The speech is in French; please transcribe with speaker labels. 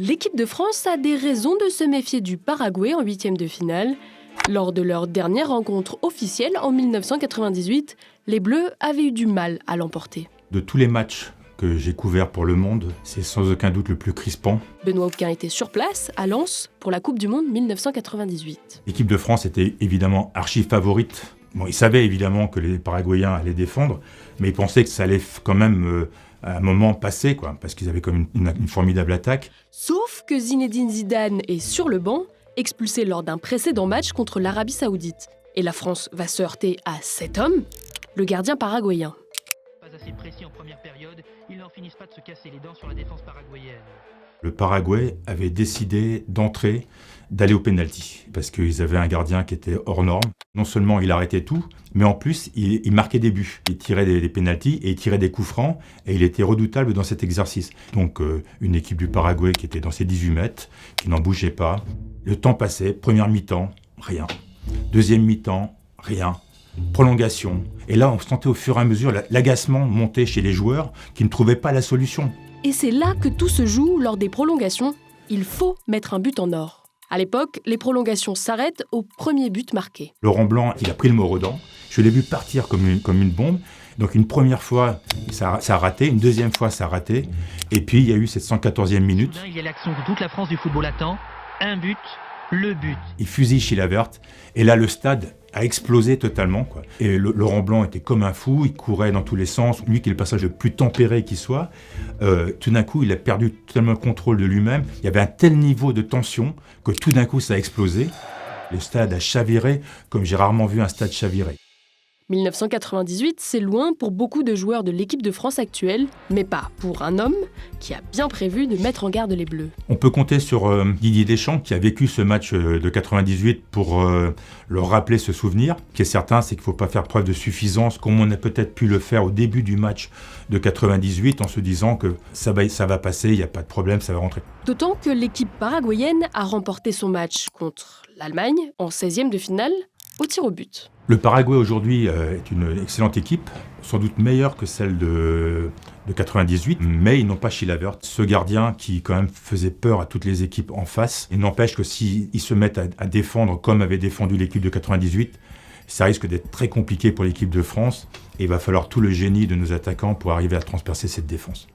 Speaker 1: L'équipe de France a des raisons de se méfier du Paraguay en huitième de finale. Lors de leur dernière rencontre officielle en 1998, les Bleus avaient eu du mal à l'emporter.
Speaker 2: De tous les matchs que j'ai couverts pour Le Monde, c'est sans aucun doute le plus crispant.
Speaker 1: Benoît Hopquin était sur place, à Lens, pour la Coupe du Monde 1998.
Speaker 2: L'équipe de France était évidemment archi-favorite. Bon, ils savaient évidemment que les Paraguayens allaient défendre, mais ils pensaient que ça allait quand même à un moment passer, parce qu'ils avaient comme une formidable attaque.
Speaker 1: Sauf que Zinedine Zidane est sur le banc, expulsé lors d'un précédent match contre l'Arabie Saoudite. Et la France va se heurter à cet homme, le gardien paraguayen.
Speaker 3: Pas assez précis en première période, ils n'en finissent pas de se casser les dents sur la défense paraguayenne.
Speaker 2: Le Paraguay avait décidé d'entrer, d'aller au pénalty, parce qu'ils avaient un gardien qui était hors norme. Non seulement il arrêtait tout, mais en plus il marquait des buts. Il tirait des pénaltys et il tirait des coups francs, et il était redoutable dans cet exercice. Donc une équipe du Paraguay qui était dans ses 18 mètres, qui n'en bougeait pas. Le temps passait, première mi-temps, rien. Deuxième mi-temps, rien. Prolongation. Et là, on sentait au fur et à mesure l'agacement monter chez les joueurs qui ne trouvaient pas la solution.
Speaker 1: Et c'est là que tout se joue lors des prolongations. Il faut mettre un but en or. À l'époque, les prolongations s'arrêtent au premier but marqué.
Speaker 2: Laurent Blanc, il a pris le mot aux dents. Je l'ai vu partir comme une bombe. Donc une première fois, ça a raté. Une deuxième fois, ça a raté. Et puis, il y a eu cette 114e minute.
Speaker 3: Il y a l'action que toute la France du football attend. Un but, le but.
Speaker 2: Il fusille Chilavert. Et là, le stade a explosé totalement, Et Laurent Blanc était comme un fou, il courait dans tous les sens. Lui qui est le passage le plus tempéré qui soit, tout d'un coup, il a perdu totalement le contrôle de lui-même. Il y avait un tel niveau de tension que tout d'un coup, ça a explosé. Le stade a chaviré comme j'ai rarement vu un stade chavirer.
Speaker 1: 1998, c'est loin pour beaucoup de joueurs de l'équipe de France actuelle, mais pas pour un homme qui a bien prévu de mettre en garde les Bleus.
Speaker 2: On peut compter sur Didier Deschamps qui a vécu ce match de 98 pour leur rappeler ce souvenir. Ce qui est certain, c'est qu'il ne faut pas faire preuve de suffisance comme on a peut-être pu le faire au début du match de 98 en se disant que ça va passer, il n'y a pas de problème, ça va rentrer.
Speaker 1: D'autant que l'équipe paraguayenne a remporté son match contre l'Allemagne en 16e de finale au tir au but.
Speaker 2: Le Paraguay aujourd'hui est une excellente équipe, sans doute meilleure que celle de 98, mais ils n'ont pas Chilavert, ce gardien qui quand même faisait peur à toutes les équipes en face. Il n'empêche que s'ils se mettent à défendre comme avait défendu l'équipe de 98, ça risque d'être très compliqué pour l'équipe de France et il va falloir tout le génie de nos attaquants pour arriver à transpercer cette défense.